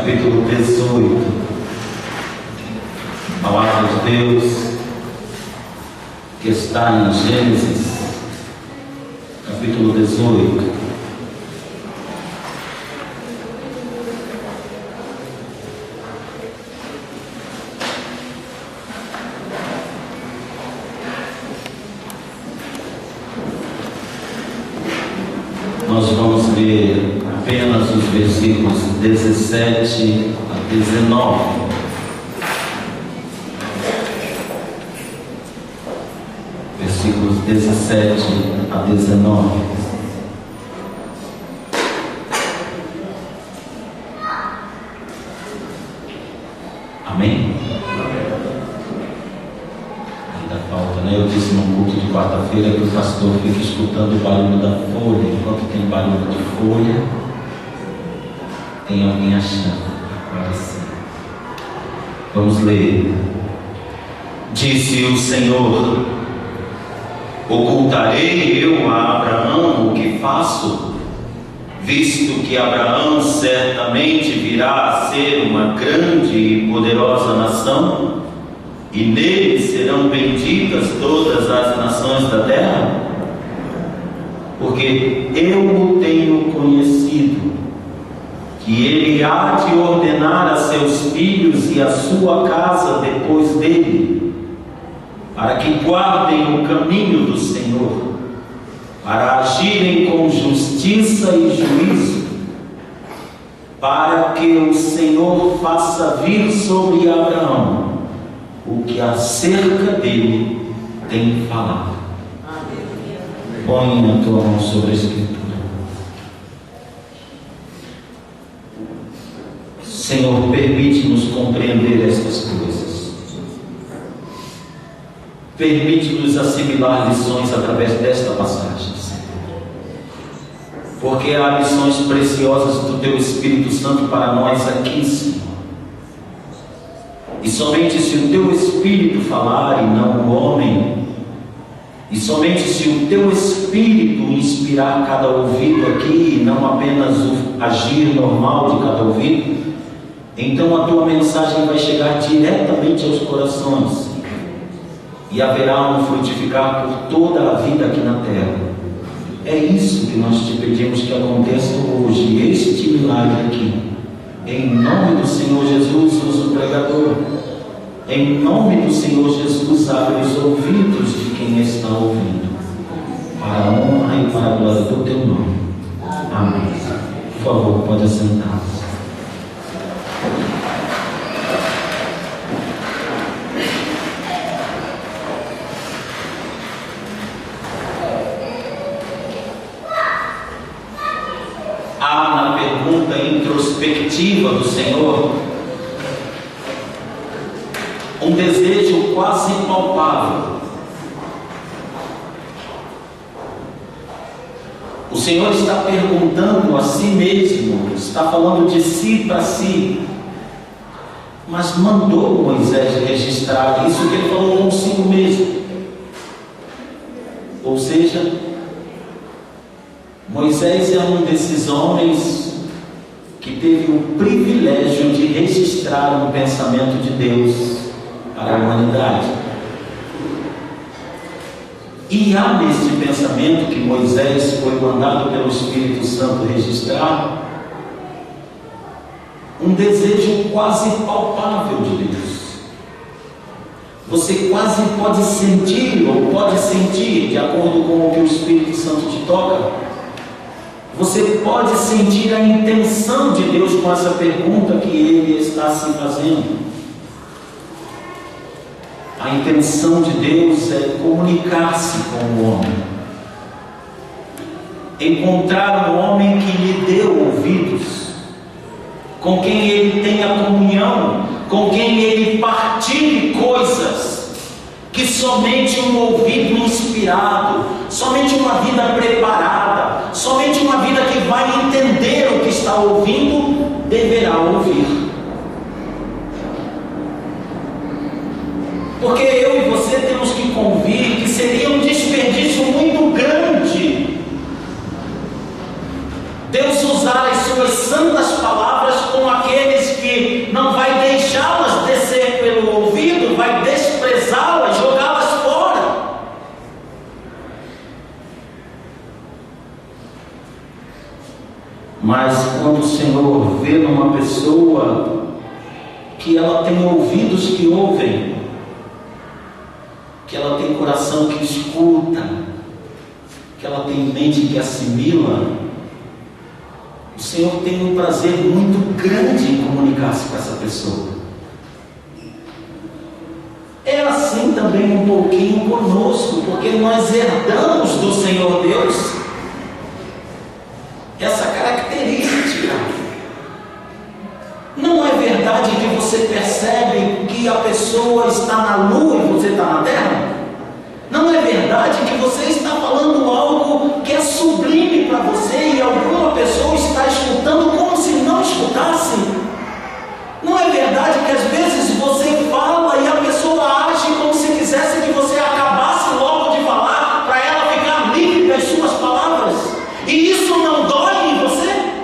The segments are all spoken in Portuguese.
capítulo 18. Palavra de Deus que está em Gênesis, capítulo 18. Nós vamos ler apenas os versículos 17 a 19. Versículos 17 a 19. Amém? Ainda falta, né? Eu disse no culto de quarta-feira que o pastor fica escutando o barulho da folha. Enquanto tem barulho de folha, tem alguém achando. Agora sim. Vamos ler. Disse o Senhor: ocultarei eu a Abraão o que faço, visto que Abraão certamente virá a ser uma grande e poderosa nação, e nele serão benditas todas as nações da terra? Porque eu o tenho conhecido, que ele há de ordenar a seus filhos e a sua casa depois dele, para que guardem o caminho do Senhor, para agirem com justiça e juízo, para que o Senhor faça vir sobre Abraão o que acerca dele tem falado. Põe a tua mão sobre a Escritura. Senhor, permite-nos compreender estas coisas. Permite-nos assimilar lições através desta passagem, Senhor. Porque há lições preciosas do Teu Espírito Santo para nós aqui, Senhor. E somente se o Teu Espírito falar e não o homem, e somente se o Teu Espírito inspirar cada ouvido aqui, e não apenas o agir normal de cada ouvido, então a Tua mensagem vai chegar diretamente aos corações, e haverá um frutificar por toda a vida aqui na terra. É isso que nós te pedimos que aconteça hoje, este milagre aqui. Em nome do Senhor Jesus, usa o pregador. Em nome do Senhor Jesus, abre os ouvidos de quem está ouvindo, para a honra e para a glória do Teu nome. Amém. Por favor, pode assentar-se. Há na pergunta introspectiva do Senhor um desejo quase palpável. O Senhor está perguntando a si mesmo, está falando de si para si, mas mandou Moisés registrar isso que ele falou consigo mesmo. Ou seja, Moisés é um desses homens que teve o privilégio de registrar um pensamento de Deus para a humanidade. E há neste pensamento que Moisés foi mandado pelo Espírito Santo registrar um desejo quase palpável de Deus. Você quase pode sentir, ou pode sentir, de acordo com o que o Espírito Santo te toca, você pode sentir a intenção de Deus com essa pergunta que Ele está se fazendo. A intenção de Deus é comunicar-se com o homem, encontrar um homem que lhe deu ouvidos, com quem Ele tenha comunhão, com quem Ele partilhe coisas que somente um ouvido inspirado, somente uma vida preparada, somente uma vida que vai entender o que está ouvindo, deverá ouvir. Porque eu e você temos que convir que seria um desperdício muito grande Deus usar as suas santas palavras com aqueles ver numa pessoa que ela tem ouvidos que ouvem, que ela tem coração que escuta, que ela tem mente que assimila. O Senhor tem um prazer muito grande em comunicar-se com essa pessoa. É assim também um pouquinho conosco, porque nós herdamos do Senhor Deus essa característica. Não é verdade que você percebe que a pessoa está na lua e você está na terra? Não é verdade que você está falando algo que é sublime para você e alguma pessoa está escutando como se não escutasse? Não é verdade que às vezes você fala e a pessoa age como se quisesse que você acabasse logo de falar para ela ficar livre das suas palavras? E isso não dói em você?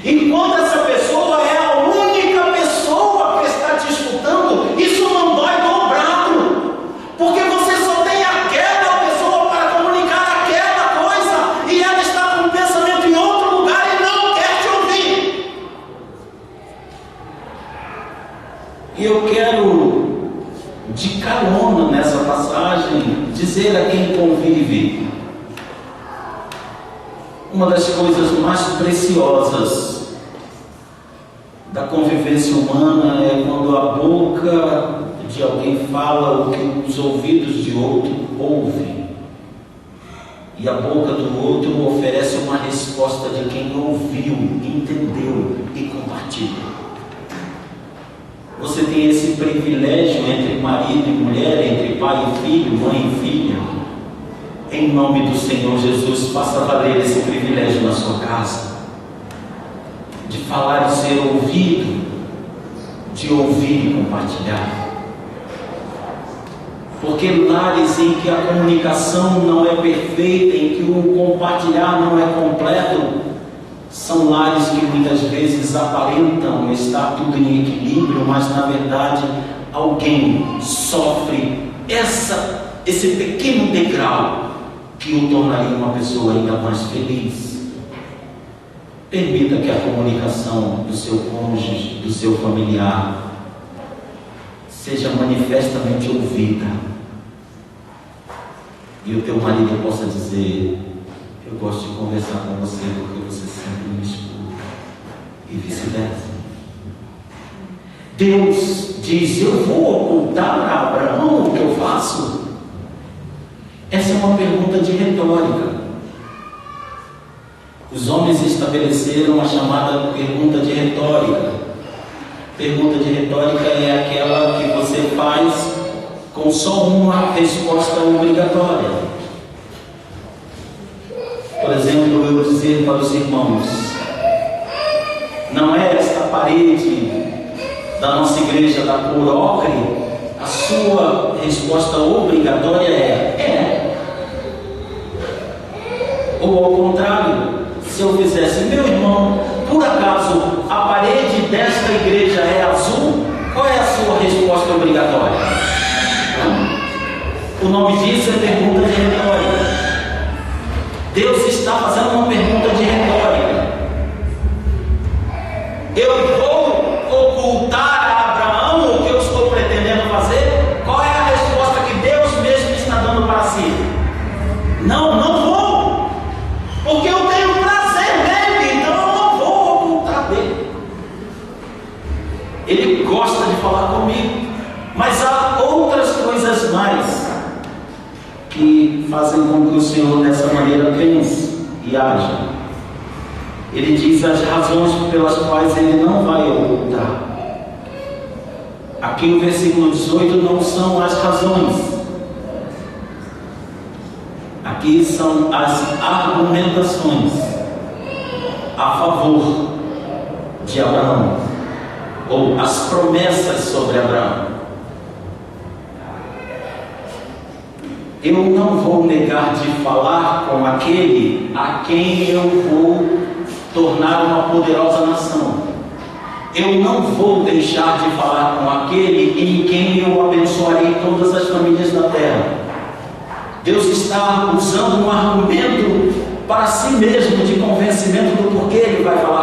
Enquanto essa pessoa é a única pessoa que está te escutando, isso não dói dobrado, porque você só tem aquela pessoa para comunicar aquela coisa, e ela está com o pensamento em outro lugar e não quer te ouvir. E eu quero, de carona nessa passagem, dizer a quem convive: uma das coisas mais preciosas da convivência humana é quando a boca de alguém fala o que os ouvidos de outro ouvem, e a boca do outro oferece uma resposta de quem ouviu, entendeu e compartilha. Você tem esse privilégio entre marido e mulher, entre pai e filho, mãe e filha. Em nome do Senhor Jesus, faça valer esse privilégio na sua casa, de falar e ser ouvido, de ouvir e compartilhar. Porque lares em que a comunicação não é perfeita, em que o compartilhar não é completo, são lares que muitas vezes aparentam estar tudo em equilíbrio, mas na verdade alguém sofre esse pequeno degrau que o tornaria uma pessoa ainda mais feliz. Permita que a comunicação do seu cônjuge, do seu familiar, seja manifestamente ouvida, e o teu marido possa dizer: eu gosto de conversar com você porque você sempre me escuta, e vice-versa. Deus diz: eu vou ocultar a Abraão o que eu faço? Essa é uma pergunta de retórica. Os homens estabeleceram a chamada pergunta de retórica. Pergunta de retórica é aquela que você faz com só uma resposta obrigatória. Por exemplo, eu dizer para os irmãos: não é esta parede da nossa igreja da cor ocre? A sua resposta obrigatória é ou ao contrário, se eu fizesse: meu irmão, por acaso a parede desta igreja é azul? Qual é a sua resposta obrigatória? O nome disso é pergunta de retórica. Deus está fazendo uma pergunta de retórica. Eu vou ocultar a Abraão o que eu estou pretendendo fazer? Qual é a resposta que Deus mesmo está dando para si? Não vou, porque eu tenho prazer nele, então eu não vou ocultar dele. Ele gosta de falar comigo, mas há outras coisas mais que fazem com que o Senhor dessa maneira pense e haja. Ele diz as razões pelas quais ele não vai ocultar. Aqui no versículo 18 não são as razões. Aqui são as argumentações a favor de Abraão, ou as promessas sobre Abraão. Eu não vou negar de falar com aquele a quem eu vou tornar uma poderosa nação. Eu não vou deixar de falar com aquele em quem eu abençoarei todas as famílias da terra. Deus está usando um argumento para si mesmo de convencimento do porquê ele vai falar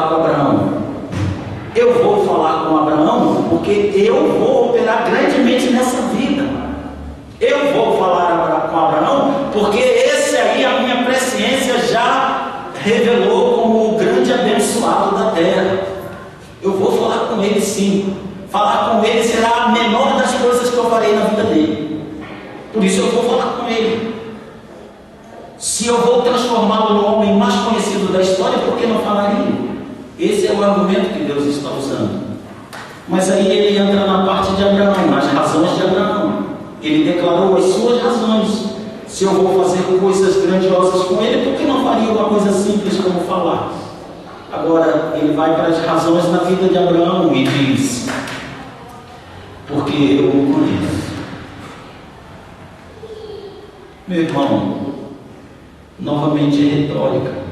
porque eu vou operar grandemente nessa vida. Eu vou falar com Abraão, porque esse aí a minha presciência já revelou como o grande abençoado da terra. Eu vou falar com ele sim. Falar com ele será a menor das coisas que eu farei na vida dele. Por isso eu vou falar com ele. Se eu vou transformá-lo no homem mais conhecido da história, por que não falaria? Esse é o argumento que Deus está usando. Mas aí ele entra na parte de Abraão, nas razões de Abraão. Ele declarou as suas razões. Se eu vou fazer coisas grandiosas com ele, por que não faria uma coisa simples como falar? Agora ele vai para as razões na vida de Abraão e diz: porque eu o conheço. Meu irmão, novamente é retórica.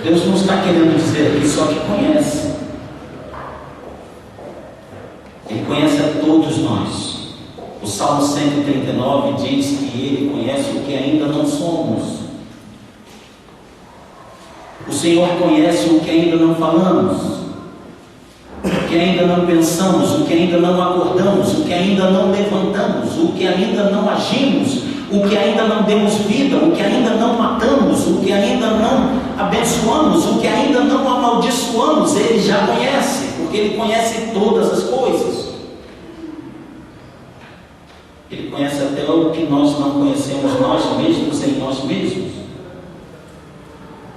Deus não está querendo dizer aqui só que conhece. Ele conhece a todos nós. O Salmo 139 diz que Ele conhece o que ainda não somos. O Senhor conhece o que ainda não falamos, o que ainda não pensamos, o que ainda não acordamos, o que ainda não levantamos, o que ainda não agimos, o que ainda não demos vida, o que ainda não matamos, o que ainda não abençoamos, o que ainda não amaldiçoamos. Ele já conhece, porque Ele conhece todas as coisas. Ele conhece até o que nós não conhecemos nós mesmos em nós mesmos.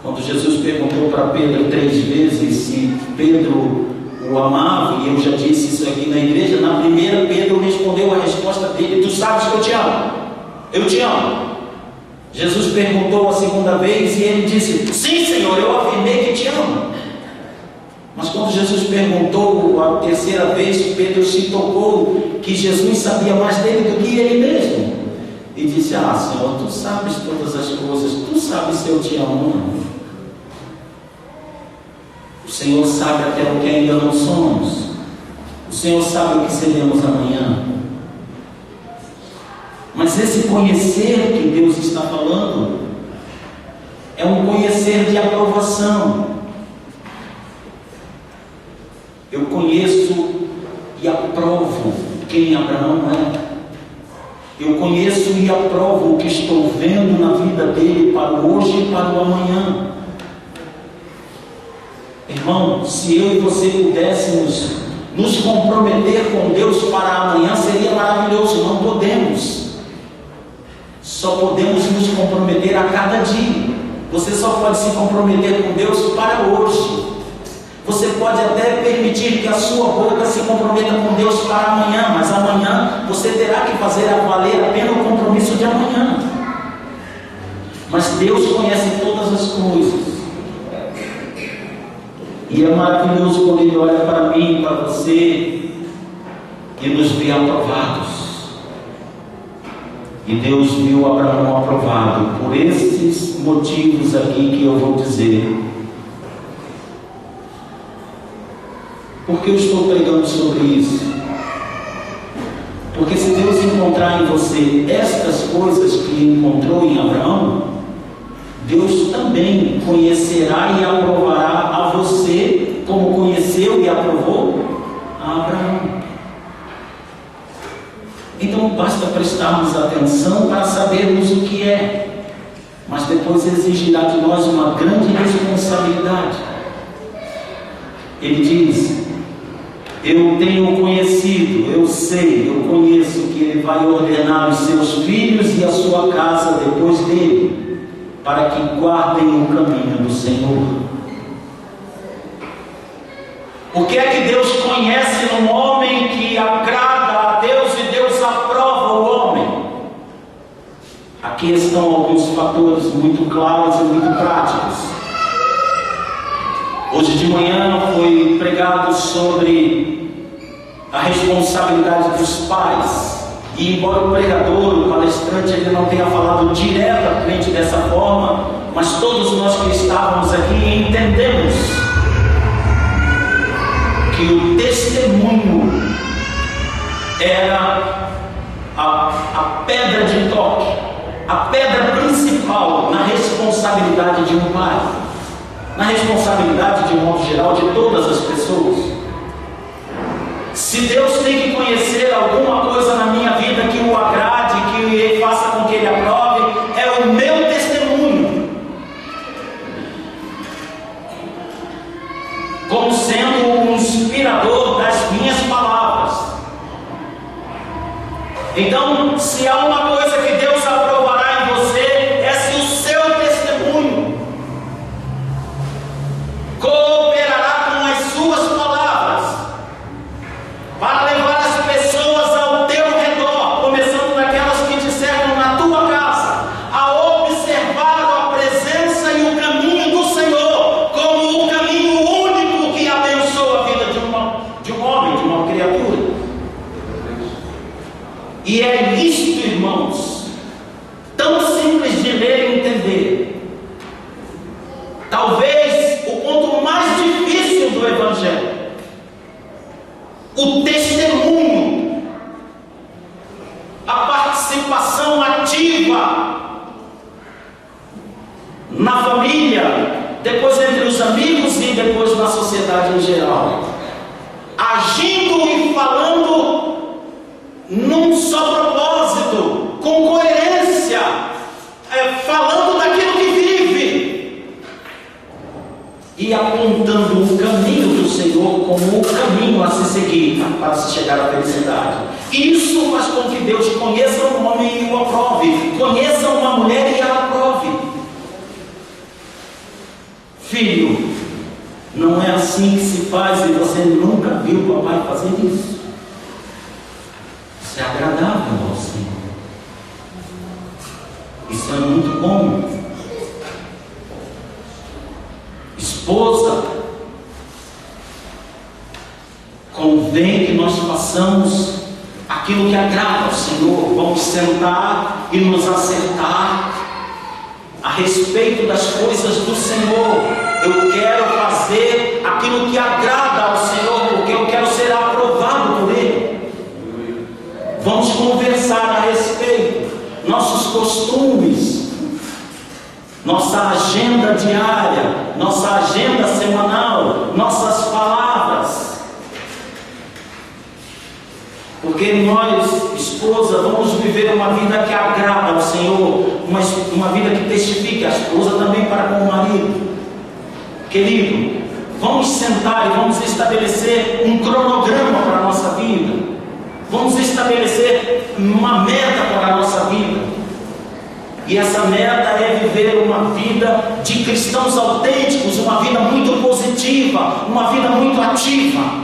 Quando Jesus perguntou para Pedro 3 vezes se Pedro o amava, e eu já disse isso aqui na igreja, na primeira Pedro respondeu a resposta dele: tu sabes que eu te amo. Eu te amo. Jesus perguntou a segunda vez e ele disse: sim, Senhor, eu afirmei que te amo. Mas quando Jesus perguntou a terceira vez, Pedro se tocou que Jesus sabia mais dele do que ele mesmo. E disse: ah, Senhor, tu sabes todas as coisas, tu sabes se eu te amo ou não. O Senhor sabe até o que ainda não somos. O Senhor sabe o que seremos amanhã. Mas esse conhecer que Deus está falando é um conhecer de aprovação. Eu conheço e aprovo quem Abraão é. Eu conheço e aprovo o que estou vendo na vida dele para o hoje e para o amanhã. Irmão, se eu e você pudéssemos nos comprometer com Deus para amanhã, seria maravilhoso. Não podemos. Só podemos nos comprometer a cada dia. Você só pode se comprometer com Deus para hoje. Você pode até permitir que a sua boca se comprometa com Deus para amanhã, mas amanhã você terá que fazer valer a pena o compromisso de amanhã. Mas Deus conhece todas as coisas. E é maravilhoso quando Ele olha para mim, para você, e nos vê aprovados. E Deus viu Abraão aprovado por esses motivos aqui que eu vou dizer. Por que eu estou pregando sobre isso? Porque se Deus encontrar em você estas coisas que encontrou em Abraão, Deus também conhecerá e aprovará a você, como conheceu e aprovou a Abraão. Então basta prestarmos atenção para sabermos o que é, mas depois exigirá de nós uma grande responsabilidade. Ele diz: eu tenho conhecido, eu sei, eu conheço que Ele vai ordenar os seus filhos e a sua casa depois dele, para que guardem o caminho do Senhor. O que é que Deus conhece num homem que agrada a Deus e Deus aprova o homem? Aqui estão alguns fatores muito claros e muito práticos. Hoje de manhã foi pregado sobre a responsabilidade dos pais. E embora o pregador, o palestrante, ele não tenha falado diretamente dessa forma, mas todos nós que estávamos aqui entendemos que o testemunho era a pedra de toque, a pedra principal na responsabilidade de um pai. na responsabilidade de modo geral de todas as pessoas. Se Deus tem que conhecer alguma coisa na minha vida que o agrade, que faça com que Ele aprove, é o meu testemunho, como sendo o inspirador das minhas palavras. Então, se há uma coisa que Deus aprovará em você, é se o seu testemunho cooperará com as suas palavras para levar as pessoas ao teu redor, começando daquelas que te cercam na tua casa, a observar a presença e o caminho do Senhor como o caminho único que abençoa a vida de um homem, de uma criatura. E é isto, irmãos, tão simples de ler e entender. Talvez o ponto mais difícil do Evangelho, o testemunho, a participação ativa na família, depois entre os amigos e depois na sociedade em geral, agindo e falando num só propósito, com coerência, falando daquilo que vive e apontando o caminho do Senhor como o caminho a se seguir para se chegar à felicidade. Isso faz com que Deus conheça um homem e o aprove, conheça uma mulher e a aprove. Filho, não é assim que se faz e você nunca viu o papai fazer isso. Isso é agradável ao Senhor. Isso é muito bom. Esposa, convém que nós façamos aquilo que agrada ao Senhor. Vamos sentar e nos acertar a respeito das coisas do Senhor. Eu quero fazer aquilo que agrada ao Senhor, porque eu quero ser aprovado por Ele. Vamos conversar a respeito, nossos costumes, nossa agenda diária, nossa agenda semanal, nossas palavras. Porque nós, esposa, vamos viver uma vida que agrada ao Senhor, uma vida que testifique a esposa também para com o marido. Querido, vamos sentar e vamos estabelecer um cronograma para a nossa vida. Vamos estabelecer uma meta para a nossa vida. E essa meta é viver uma vida de cristãos autênticos, uma vida muito positiva, uma vida muito ativa.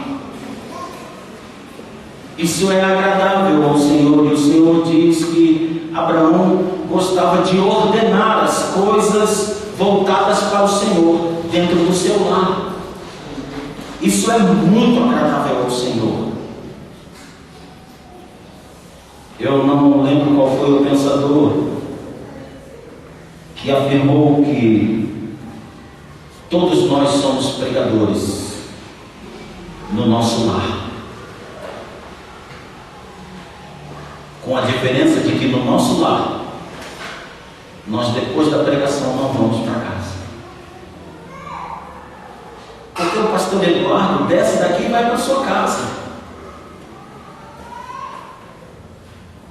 Isso é agradável ao Senhor. E o Senhor diz que Abraão gostava de ordenar as coisas voltadas para o Senhor dentro do seu lar. Isso é muito agradável ao Senhor. Eu não lembro qual foi o pensador que afirmou que todos nós somos pregadores no nosso lar, com a diferença de que no nosso lar, nós depois da pregação não vamos para casa, porque o pastor Eduardo desce daqui e vai para a sua casa.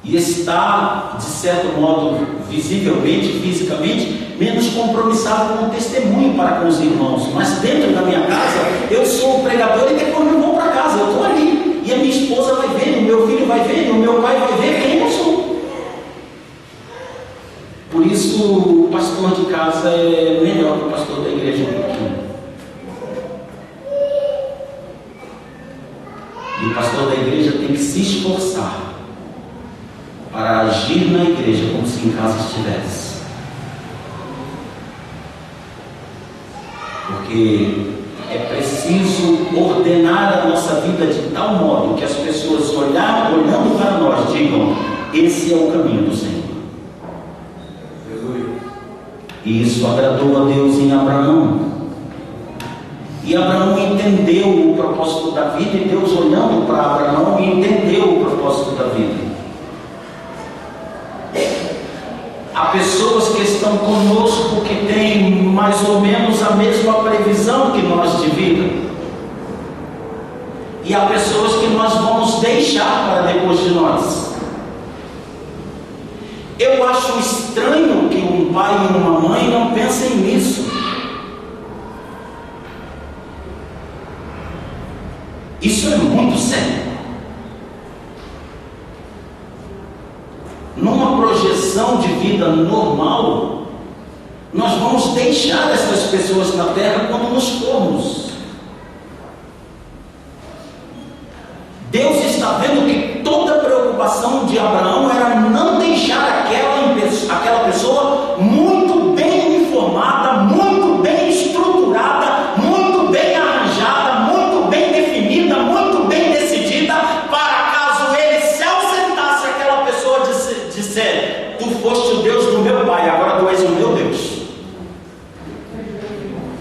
E está, de certo modo, visivelmente, fisicamente, menos compromissado com o testemunho para com os irmãos. Mas dentro da minha casa, eu sou o pregador e depois não vou para casa, eu estou ali. E a minha esposa vai ver, o meu filho vai ver, o meu pai vai ver quem eu sou. Por isso, o pastor de casa é melhor que o pastor da igreja um pouquinho. E o pastor da igreja tem que se esforçar para agir na igreja como se em casa estivesse. Porque é preciso ordenar a nossa vida de tal modo que as pessoas olhando para nós digam: esse é o caminho do Senhor. E isso agradou a Deus em Abraão. E Abraão entendeu o propósito da vida, e Deus olhando para Abraão entendeu o propósito da vida. Há pessoas que estão conosco que têm mais mais ou menos a mesma previsão que nós de vida. E há pessoas que nós vamos deixar para depois de nós. Eu acho estranho que um pai e uma mãe não pensem nisso. Isso é muito sério. Numa projeção de vida normal, nós vamos deixar essas pessoas na terra quando nos formos. Deus está vendo que toda a preocupação de Abraão era não deixar aquela pessoa muito bem informada, muito bem estruturada, muito bem arranjada, muito bem definida, muito bem decidida, para caso ele se ausentasse, aquela pessoa disser: tu foste o Deus do meu pai, agora tu és o meu Deus.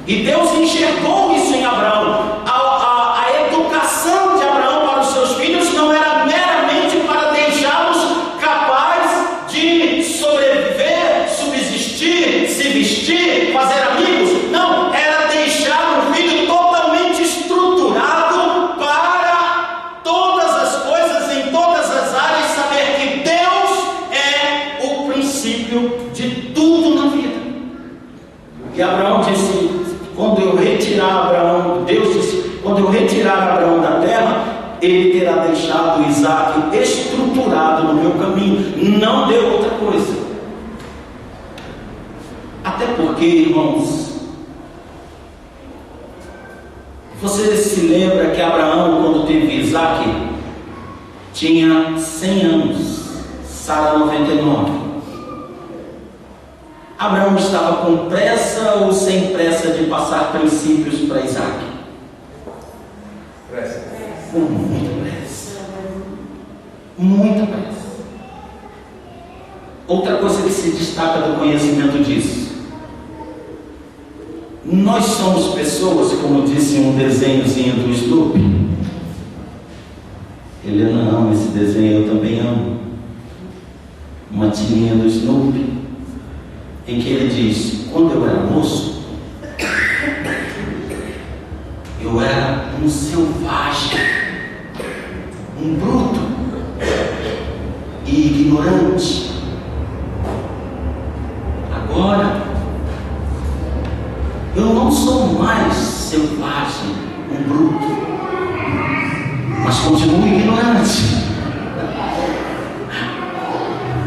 E Deus enxergou isso em Abraão. A educação de Abraão para os seus filhos não era meramente para deixá-los capazes de sobreviver, subsistir, se vestir, fazer amigos. Não, era deixar um filho totalmente estruturado para todas as coisas, em todas as áreas, saber que Deus é o princípio de tudo na vida. E Abraão disse: quando eu retirar Abraão, Deus disse, quando eu retirar Abraão da terra, ele terá deixado Isaac estruturado no meu caminho. Não deu outra coisa. Até porque, irmãos, você se lembra que Abraão, quando teve Isaac, tinha 100 anos, Sara 99. Abraão estava com pressa ou sem pressa de passar princípios para Isaac? Pressa. Com muita pressa. Muita pressa. Outra coisa que se destaca do conhecimento disso: nós somos pessoas, como disse um desenhozinho do Snoopy. Helena ama esse desenho, eu também amo. Uma tirinha do Snoopy, em que ele diz: quando eu era moço, eu era um selvagem, um bruto e ignorante. Agora, eu não sou mais selvagem, um bruto, mas continuo ignorante.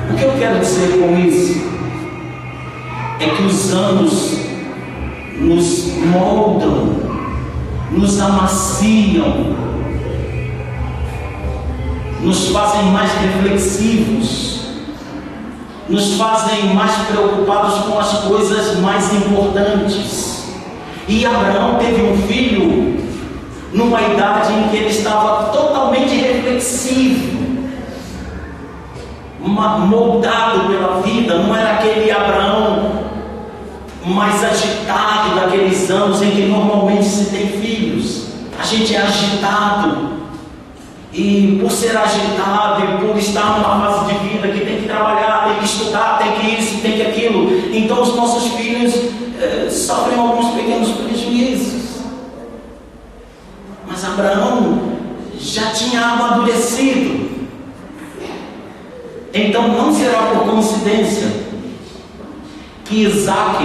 O que eu quero dizer com isso é que os anos nos moldam, nos amaciam, nos fazem mais reflexivos, nos fazem mais preocupados com as coisas mais importantes. E Abraão teve um filho numa idade em que ele estava totalmente reflexivo, moldado pela vida. Não era aquele Abraão mais agitado daqueles anos em que normalmente se tem filhos. A gente é agitado, e por ser agitado e por estar numa fase de vida que tem que trabalhar, tem que estudar, tem que isso, tem que aquilo, então os nossos filhos sofrem alguns pequenos prejuízos. Mas Abraão já tinha amadurecido. Então não será por coincidência que Isaac,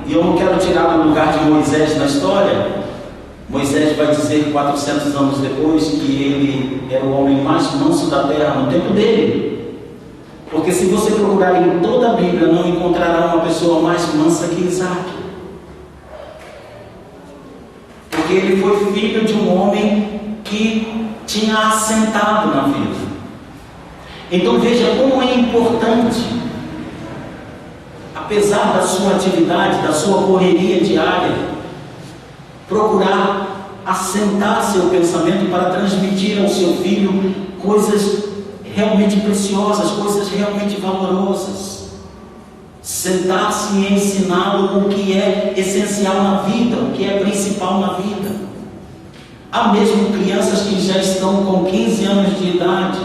e eu não quero tirar do lugar de Moisés na história, Moisés vai dizer 400 anos depois que ele era o homem mais manso da terra no tempo dele. Porque se você procurar em toda a Bíblia, não encontrará uma pessoa mais mansa que Isaac. Porque ele foi filho de um homem que tinha assentado na vida. Então veja como é importante, apesar da sua atividade, da sua correria diária, procurar assentar seu pensamento para transmitir ao seu filho coisas realmente preciosas, coisas realmente valorosas. Sentar-se e ensiná-lo o que é essencial na vida, o que é principal na vida. Há mesmo crianças que já estão com 15 anos de idade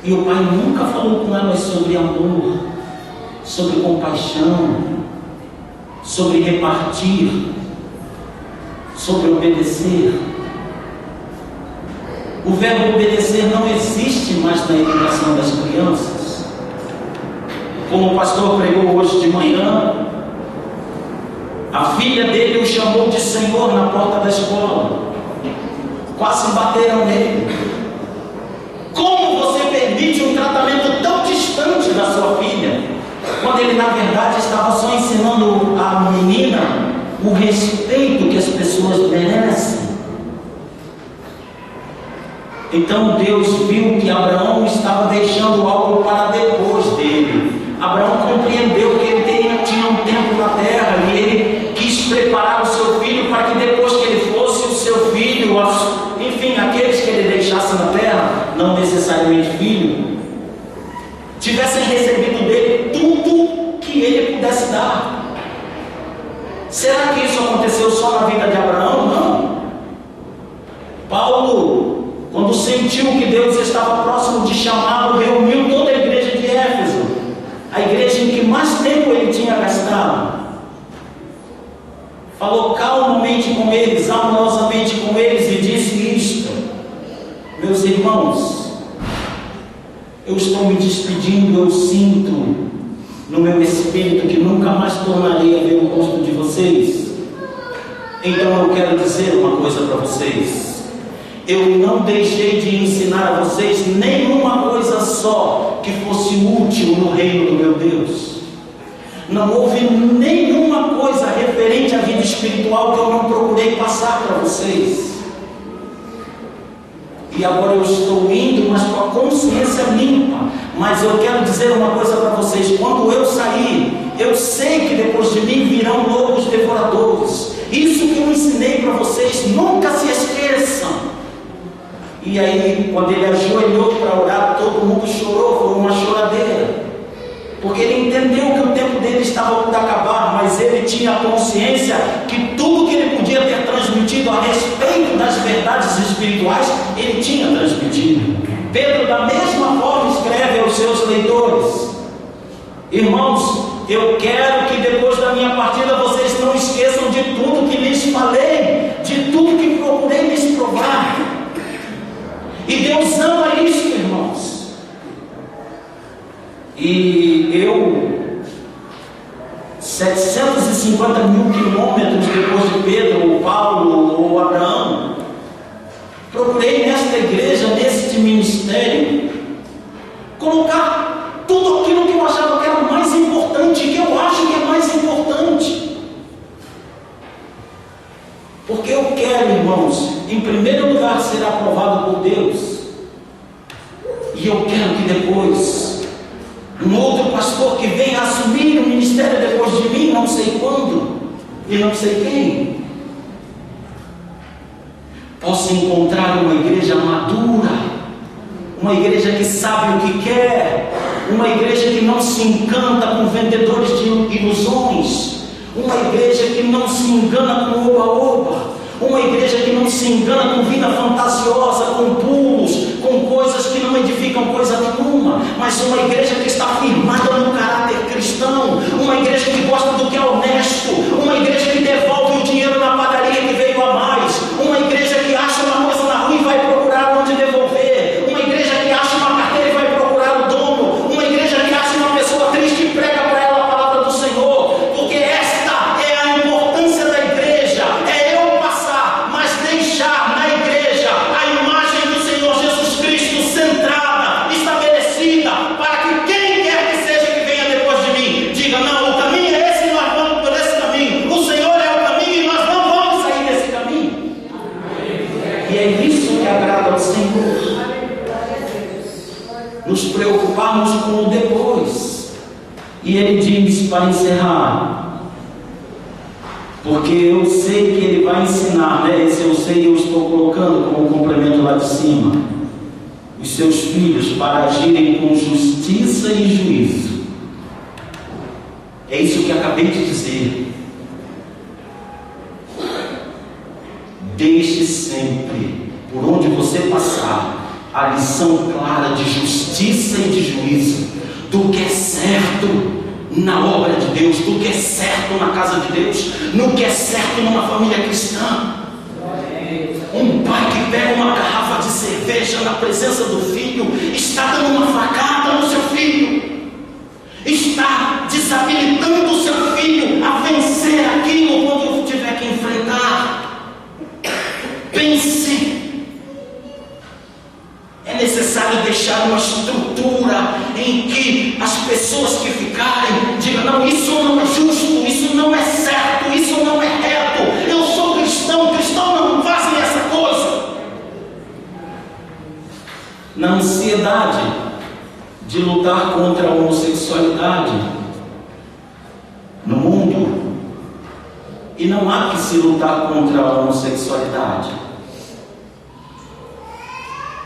e o pai nunca falou com elas sobre amor, sobre compaixão, sobre repartir, sobre obedecer. O verbo obedecer não existe mais na educação das crianças. Como o pastor pregou hoje de manhã, a filha dele o chamou de Senhor na porta da escola. Quase bateram nele. Como você permite um tratamento tão distante da sua filha, quando ele na verdade estava só ensinando a menina o respeito que as pessoas merecem? Então Deus viu que Abraão estava deixando algo para depois dele. Abraão compreendeu que ele tinha um tempo na terra e ele quis preparar o seu filho para que depois que ele fosse, o seu filho, enfim, aqueles que ele deixasse na terra, não necessariamente filho, tivessem recebido dele tudo que ele pudesse dar. Será que isso aconteceu só na vida de Abraão? Não. Paulo, quando sentiu que Deus estava próximo de chamá-lo, reuniu toda a igreja de Éfeso, a igreja em que mais tempo ele tinha gastado. Falou calmamente com eles, amorosamente com eles, e disse isto: meus irmãos, eu estou me despedindo, eu sinto no meu espírito que nunca mais tornarei a ver o rosto de vocês. Então eu quero dizer uma coisa para vocês: eu não deixei de ensinar a vocês nenhuma coisa só que fosse útil no reino do meu Deus. Não houve nenhuma coisa referente à vida espiritual que eu não procurei passar para vocês. E agora eu estou indo, mas com a consciência limpa. Mas eu quero dizer uma coisa para vocês: quando eu sair, eu sei que depois de mim virão lobos devoradores. Isso que eu ensinei para vocês, nunca se esqueçam. E aí, quando ele ajoelhou para orar, todo mundo chorou, foi uma choradeira, porque ele entendeu que o tempo dele estava por acabar, mas ele tinha consciência que tudo que ele podia ter transmitido a respeito das verdades espirituais, ele tinha transmitido. Pedro, da mesma forma, escreve aos seus leitores: irmãos, eu quero que depois da minha partida vocês não esqueçam de tudo que lhes falei, de tudo que procurei lhes provar. E Deus ama isso, irmãos. E eu, 750 mil quilômetros depois de Pedro, ou Paulo, ou Abraão, procurei nesta igreja, neste ministério, colocar tudo aquilo que eu achava que era mais importante, que eu acho que é mais importante. Porque eu quero, irmãos, em primeiro lugar, ser aprovado por Deus. E eu quero que depois, um outro pastor que venha assumir o ministério depois de mim, não sei quando e não sei quem, possa encontrar uma igreja madura, uma igreja que sabe o que quer, uma igreja que não se encanta com vendedores de ilusões, uma igreja que não se engana com oba-oba, uma igreja que não se engana com vida fantasiosa, com pulos, com coisas que não edificam coisa nenhuma, mas uma igreja que está firmada no caráter cristão, uma igreja que gosta do que é honesto, uma igreja que devolve o dinheiro na padaria que veio a mais, uma igreja que acha uma coisa na rua e vai procurar onde devolver, uma igreja que acha uma carteira e vai procurar o dono, uma igreja que acha uma pessoa triste e prega para ela a palavra do Senhor, porque esta é a importância da igreja, é eu passar, mas deixar na igreja a imagem do Senhor Jesus Cristo centrada, estabelecida, para que quem quer que seja que venha depois de mim, diga: não, o caminho é esse e nós vamos por esse caminho, o Senhor é o caminho e nós não vamos sair desse caminho. E é isso que agrada ao Senhor, nos preocuparmos com o depois. E ele diz, para encerrar, porque eu sei que ele vai ensinar, né? Esse eu sei, eu estou colocando como complemento lá de cima, os seus filhos para agirem com justiça e juízo. É isso que acabei de dizer. Deixe sempre, por onde você passar, a lição clara de justiça e de juízo, do que é certo, na obra de Deus, no que é certo na casa de Deus, no que é certo numa família cristã. Um pai que pega uma garrafa de cerveja na presença do filho está dando uma facada no seu filho, está desabilitando o seu filho a vencer aquilo quando tiver que enfrentar. Pense. É necessário deixar uma estrutura em que as pessoas que ficarem digam: não, isso não é justo, isso não é certo, isso não é reto, eu sou cristão, cristão não fazem essa coisa. Na ansiedade de lutar contra a homossexualidade no mundo, e não há que se lutar contra a homossexualidade.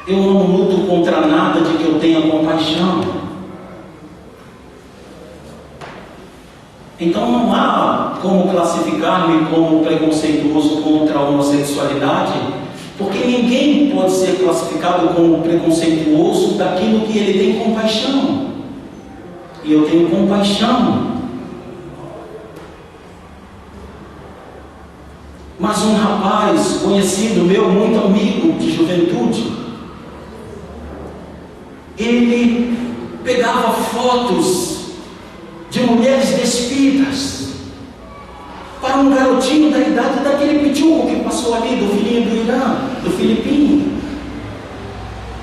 Eu não luto contra nada de que eu tenha compaixão. Então não há como classificar-me como preconceituoso contra a homossexualidade, porque ninguém pode ser classificado como preconceituoso daquilo que ele tem compaixão. E eu tenho compaixão. Mas um rapaz conhecido meu, muito amigo de juventude, ele pegava fotos de mulheres despidas para um garotinho da idade daquele pichuco que passou ali, do filhinho do Irã, do Filipinho.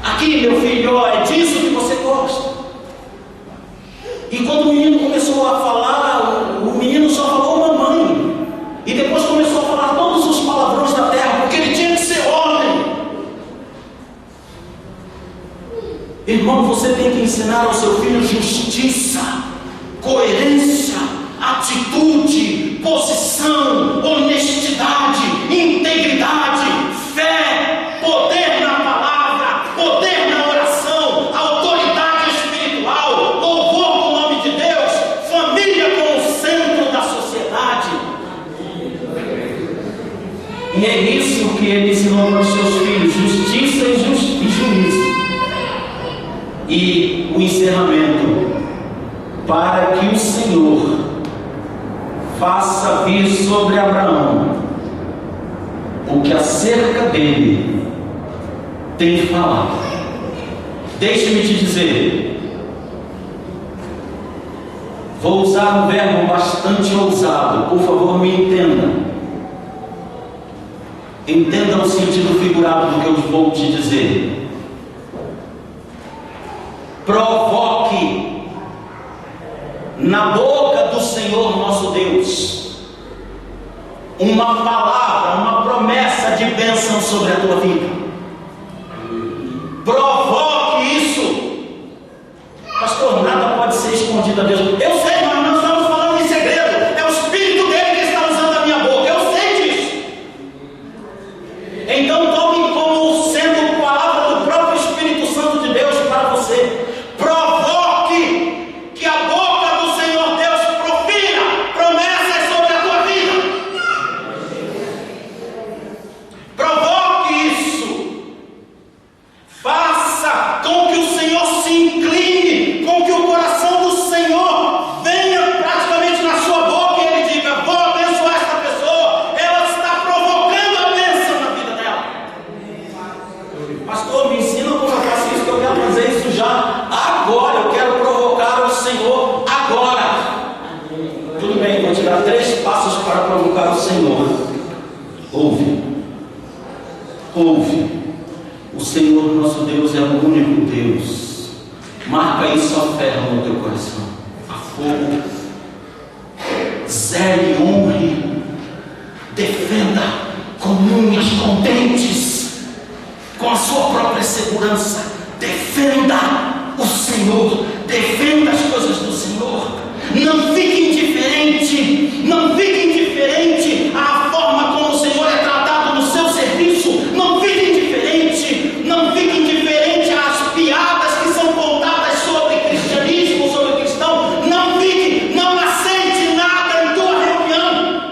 Aqui, meu filho, ó, é disso que você gosta. E quando o menino começou a falar, o menino só falou mamãe, e depois começou a falar todos os palavrões da terra, porque ele tinha que ser homem. Irmão, você tem que ensinar ao seu filho justiça, coerência, atitude, posição, honestidade, integridade, fé, poder na palavra, poder na oração, autoridade espiritual, louvor no nome de Deus, família como centro da sociedade. E é isso que ele ensinou para os seus filhos: justiça e juízo. E o encerramento: para que o Senhor faça vir sobre Abraão o que acerca dele tem falado. Deixe-me te dizer, vou usar um verbo bastante ousado, por favor me entenda. Entenda o sentido figurado do que eu vou te dizer. Provoque na boca do Senhor nosso Deus uma palavra, uma promessa de bênção sobre a tua vida. Provoque isso. Pastor, nada pode ser escondido a Deus. Eu sei, mas nós estamos falando em segredo. É o Espírito dele que está usando a minha boca. Eu sei disso. Então tome como sendo palavra do próprio Espírito Santo de Deus para você. Provoque que a boca do Senhor Deus profira promessas sobre a tua vida. Provoque isso. Faça com que o Senhor se incline, com que o coração do Senhor venha praticamente na sua boca e ele diga: vou abençoar esta pessoa, ela está provocando a bênção na vida dela. Pastor, me ensina como eu faço isso, que eu quero fazer isso já agora. Eu quero provocar o Senhor agora. Tudo bem, vou te dar 3 passos para provocar o Senhor. Ouve. O Senhor nosso Deus é o único Deus. Marca isso a ferro no teu coração, a fogo. Zele, honre, defenda com unhas, com dentes, com a sua própria segurança. Defenda o Senhor, defenda as coisas do Senhor. Não fique indiferente, não fique indiferente à forma como o Senhor é tratado no seu serviço. Não fique indiferente, não fique indiferente às piadas que são contadas sobre cristianismo, sobre cristão. Não fique, não aceite nada em tua reunião,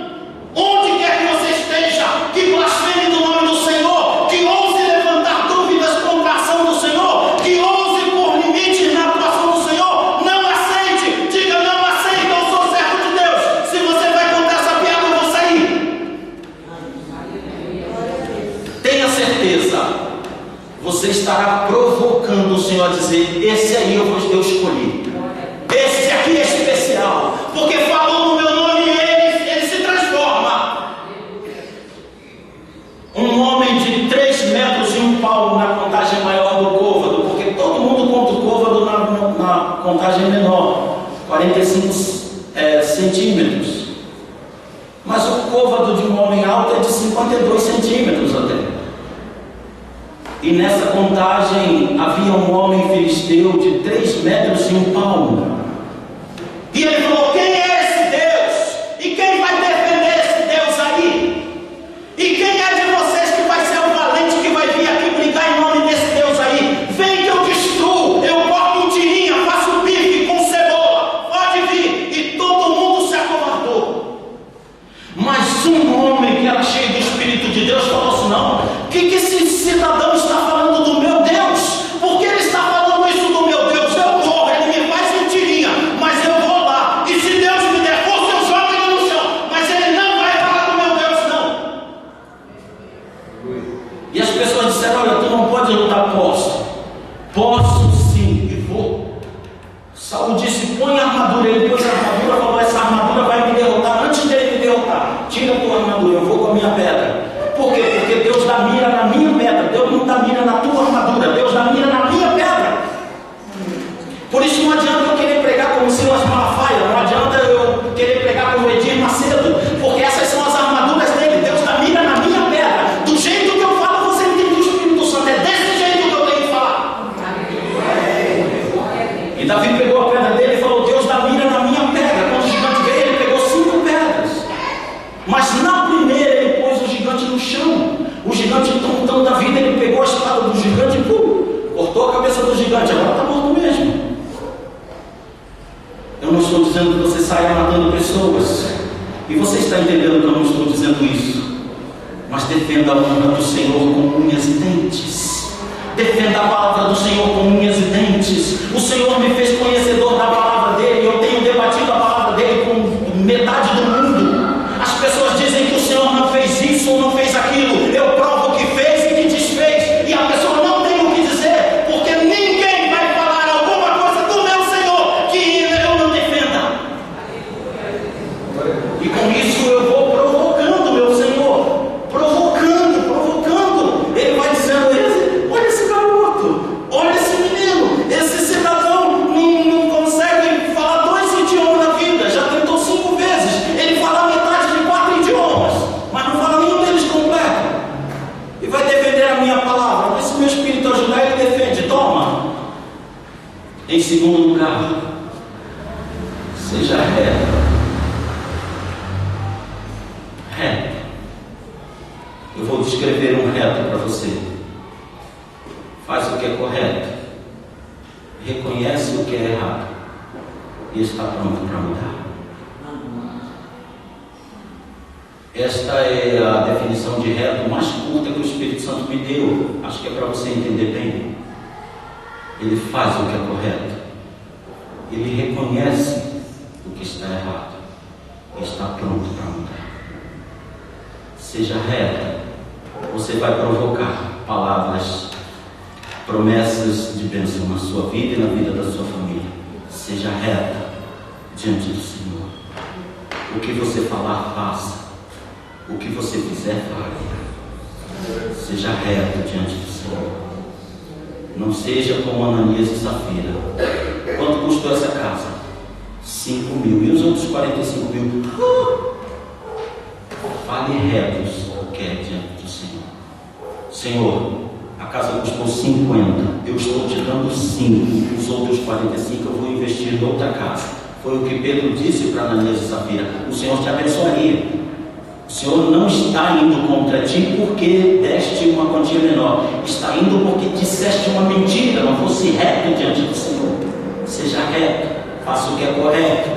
onde quer que você esteja, que blasfeme do nome do Senhor, que ouse levantar dúvidas contra a ação do Senhor, que ouse por limites na atuação do Senhor. Não aceite, diga não aceite. você estará provocando o Senhor a dizer: esse aí eu escolhi, esse aqui é especial, porque falou no meu nome e ele se transforma. Um homem de 3 metros e 1 palmo na contagem maior do côvado, porque todo mundo conta o côvado na contagem menor, 45 centímetros. Mas o côvado de um homem alto é de 52 centímetros até. E nessa contagem havia um homem filisteu de 3 metros e 1 palmo. E ele falou: quem é esse Deus? E quem vai defender esse Deus aí? E quem é de vocês que vai ser o valente que vai vir aqui brigar em nome desse Deus aí? Vem que eu destruo, eu corto em tirinha, faço bife com cebola, pode vir. E todo mundo se acovardou. Mas um homem que era cheio do Espírito de Deus falou assim: não, o que esse cidadão está falando do meu Deus? Por que ele está falando isso do meu Deus? Eu morro, ele me faz em tirinha, mas eu vou lá. E se Deus me der força, eu jogo ele no chão. Mas ele não vai falar do meu Deus, não. E as pessoas disseram: olha, tu não pode lutar, posso. Posso sim, e vou. Saul disse: põe a armadura. Ele pôs a armadura, falou: essa armadura vai me derrotar. Antes dele me derrotar, tira a tua armadura, eu vou com a minha pedra. Por quê? Porque Deus dá mira na minha pedra. Deus não dá mira na tua armadura. Deus dá mira na minha pedra. Por isso não adianta eu querer pregar como Silas Malafaia. Não adianta eu querer pregar como Edir Macedo. Porque essas são as armaduras dele. Deus dá mira na minha pedra. Do jeito que eu falo, você entende o Espírito Santo. É desse jeito que eu tenho que falar. E Davi pegou a pedra dele e falou: Deus dá mira na minha pedra. Quando o gigante veio, ele pegou 5 pedras. Mas na primeira ele pôs o gigante no chão. O gigante então da vida, ele pegou a espada do gigante e cortou a cabeça do gigante. Agora está morto mesmo. Eu não estou dizendo que você saia matando pessoas. E você está entendendo que eu não estou dizendo isso. Mas defenda a honra do Senhor com unhas e dentes. Defenda a palavra do Senhor com unhas e dentes. O Senhor me fez conhecedor da palavra dele. Eu tenho debatido a palavra dele com metade do mundo. As pessoas dizem que o Senhor não fez isso ou não fez aquilo. Eu provo que fez e que desfez. E a pessoa não tem o que dizer, porque ninguém vai falar alguma coisa do meu Senhor que eu não defenda. E com isso eu vou provocando meu Senhor. Provocando. Ele vai dizendo: olha esse garoto, olha esse menino, esse cidadão não consegue falar 2 idiomas na vida. Já tentou 5 vezes. Ele fala metade de 4 idiomas, mas não fala nenhum deles completo. E vai defender a minha palavra. Mas se meu espírito ajudar, ele defende. Toma. Em segundo lugar, seja reto. Eu vou descrever um reto para você. Faz o que é correto, reconhece o que é errado e está pronto para mudar. Esta é a definição de reto mais curta que o Espírito Santo me deu. Acho que é para você entender bem. Ele faz o que é correto, ele reconhece o que está errado e está pronto para mudar. Seja reto. Você vai provocar palavras, promessas de bênção na sua vida e na vida da sua família. Seja reta diante do Senhor. O que você falar, faça. O que você fizer, fale. Seja reto diante do Senhor. Não seja como Ananias e Safira. Quanto custou essa casa? 5.000. E os outros 45.000? Fale retos o que é diante do Senhor. Senhor, a casa custou 50. Eu estou te dando 5. Os outros 45 eu vou investir em outra casa. Foi o que Pedro disse para Ananias e Safira. O Senhor te abençoaria. O Senhor não está indo contra ti porque deste uma quantia menor. Está indo porque disseste uma mentira. Não fosse reto diante do Senhor. Seja reto. Faça o que é correto.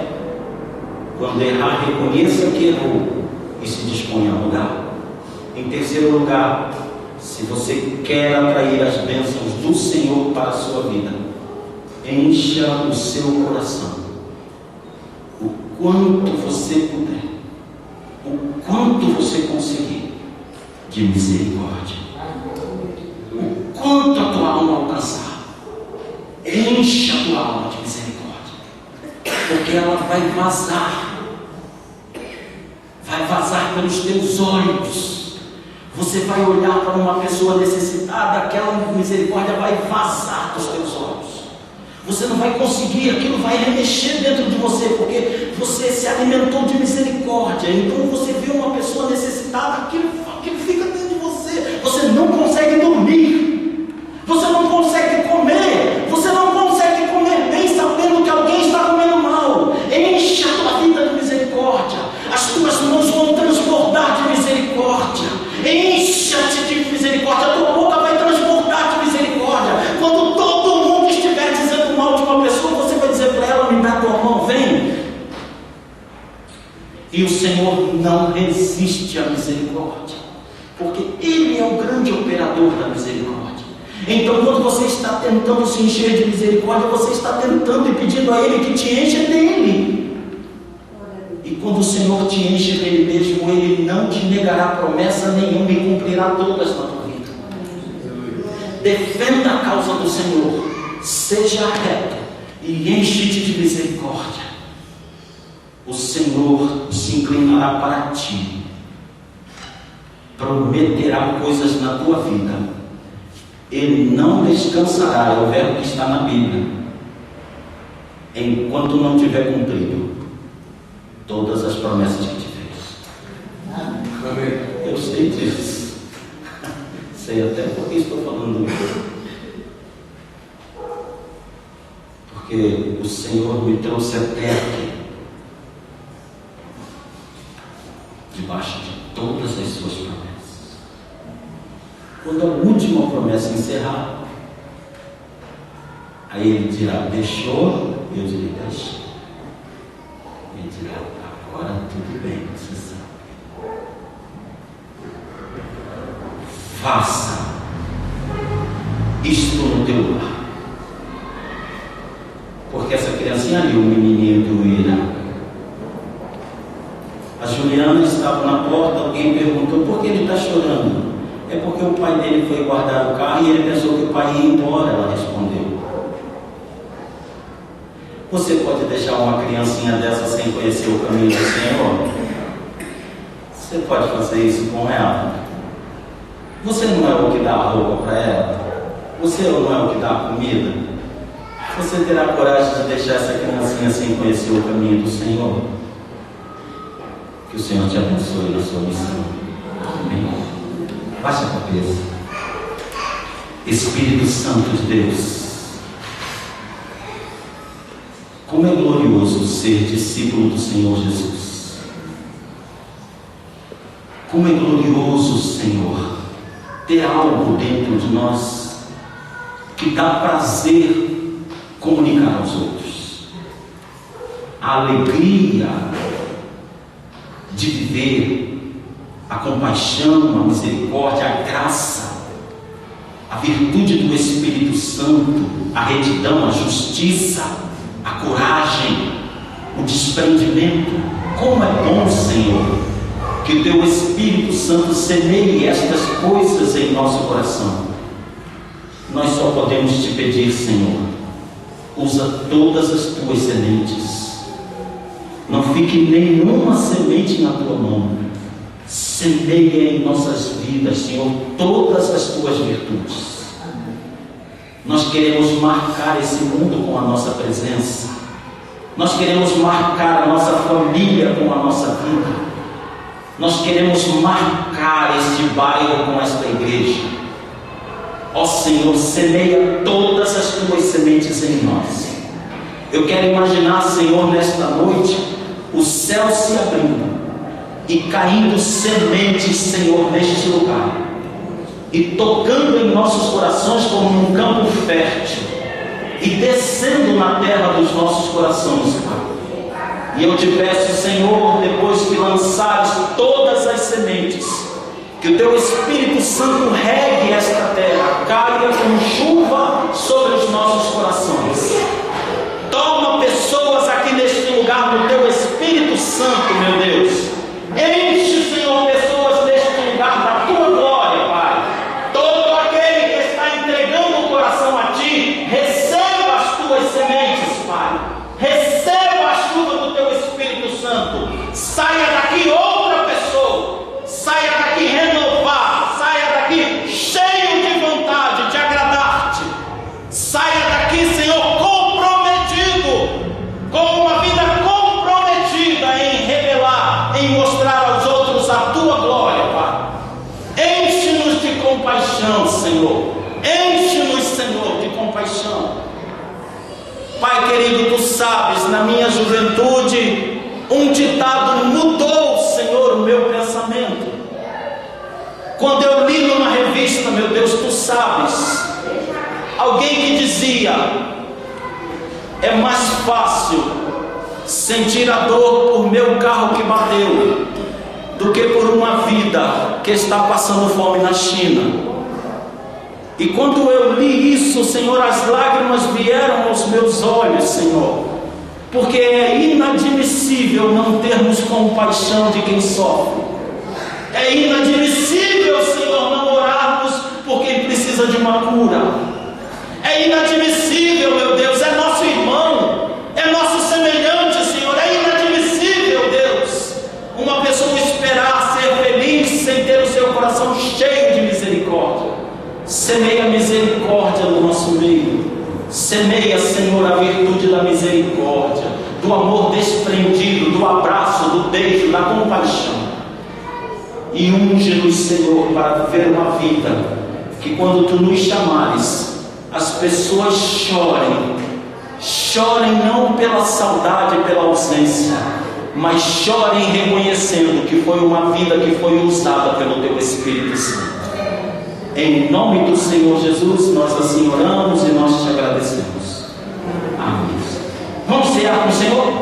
Quando errar, reconheça que errou e se disponha a mudar. Em terceiro lugar, se você quer atrair as bênçãos do Senhor para a sua vida, encha o seu coração, o quanto você puder, o quanto você conseguir, de misericórdia. O quanto a tua Encha a tua alma de misericórdia, porque ela vai vazar pelos teus olhos. Você vai olhar para uma pessoa necessitada, aquela misericórdia vai vazar dos teus olhos. Você não vai conseguir, aquilo vai remexer dentro de você, porque você se alimentou de misericórdia. Então você vê uma pessoa necessitada, aquilo fica dentro de você. Você não consegue dormir, você não consegue comer, você não consegue comer bem sabendo que alguém está comendo mal. Enche a tua vida de misericórdia, as tuas mãos vão transbordar de misericórdia. Encha-te de misericórdia, a tua boca vai transbordar de misericórdia. Quando todo mundo estiver dizendo mal de uma pessoa, você vai dizer para ela: me dá tua mão, vem. E o Senhor não resiste à misericórdia, porque Ele é o grande operador da misericórdia. Então, quando você está tentando se encher de misericórdia, você está tentando e pedindo a Ele que te encha dele. E quando o Senhor te enche dele mesmo, Ele não te negará promessa nenhuma e cumprirá todas na tua vida. Defenda a causa do Senhor, seja reto e enche-te de misericórdia. O Senhor se inclinará para ti, prometerá coisas na tua vida. Ele não descansará, é o verbo que está na Bíblia, enquanto não tiver cumprido todas as promessas que te fez. Amém. Eu sei disso. Sei até porque estou falando isso. Porque o Senhor me trouxe até aqui, debaixo de todas as suas promessas. Quando a última promessa encerrar, aí Ele dirá: deixou? Eu direi: deixei. Ele dirá: agora tudo bem, você sabe. Faça isto no teu lar. Porque essa criancinha ali, o menininho do Ira, a Juliana estava na porta, alguém perguntou: por que ele está chorando? É porque o pai dele foi guardar o carro e ele pensou que o pai ia embora. Ela respondeu. Você pode deixar uma criancinha dessa sem conhecer o caminho do Senhor? Você pode fazer isso com ela? Você não é o que dá a roupa para ela? Você não é o que dá a comida? Você terá coragem de deixar essa criancinha sem conhecer o caminho do Senhor? Que o Senhor te abençoe na sua missão. Amém. Baixe a cabeça. Espírito Santo de Deus, como é glorioso ser discípulo do Senhor Jesus. Como é glorioso, Senhor, ter algo dentro de nós que dá prazer comunicar aos outros. A alegria de viver, a compaixão, a misericórdia, a graça, a virtude do Espírito Santo, a retidão, a justiça, a coragem, o desprendimento. Como é bom, Senhor, que o Teu Espírito Santo semeie estas coisas em nosso coração. Nós só podemos te pedir, Senhor, usa todas as Tuas sementes. Não fique nenhuma semente na Tua mão. Semeia em nossas vidas, Senhor, todas as Tuas virtudes. Nós queremos marcar esse mundo com a nossa presença. Nós queremos marcar a nossa família com a nossa vida. Nós queremos marcar este bairro com esta igreja. Ó Senhor, semeia todas as Tuas sementes em nós. Eu quero imaginar, Senhor, nesta noite, o céu se abrindo e caindo sementes, Senhor, neste lugar, e tocando em nossos corações como um campo fértil, e descendo na terra dos nossos corações, Pai. E eu te peço, Senhor, depois que lançares todas as sementes, que o Teu Espírito Santo regue esta terra, caia com chuva sobre os nossos corações. Toma pessoas aqui neste lugar do Teu Espírito Santo, meu Deus. Enche, Senhor, pessoas neste lugar da Tua glória, Pai. Todo aquele que está entregando o coração a Ti, receba a compaixão, Senhor. Enche-nos, Senhor, de compaixão. Pai querido, Tu sabes, na minha juventude, um ditado mudou, Senhor, o meu pensamento. Quando eu li numa revista, meu Deus, Tu sabes, alguém que dizia: é mais fácil sentir a dor por meu carro que bateu do que por uma vida que está passando fome na China. E quando eu li isso, Senhor, as lágrimas vieram aos meus olhos, Senhor, porque é inadmissível não termos compaixão de quem sofre. É inadmissível, Senhor, não orarmos por quem precisa de uma cura. É inadmissível, meu Deus, é nosso irmão, é nosso semelhante, Senhor. É inadmissível, Deus, uma pessoa esperar ser feliz sem ter o seu coração cheio de misericórdia. Semeia misericórdia no nosso meio. Semeia, Senhor, a virtude da misericórdia, do amor desprendido, do abraço, do beijo, da compaixão. E unge-nos, Senhor, para viver uma vida que, quando Tu nos chamares, as pessoas chorem. Chorem não pela saudade, pela ausência, mas chorem reconhecendo que foi uma vida que foi usada pelo Teu Espírito Santo. Em nome do Senhor Jesus, nós assim oramos e nós Te agradecemos. Amém. Vamos cear com o Senhor?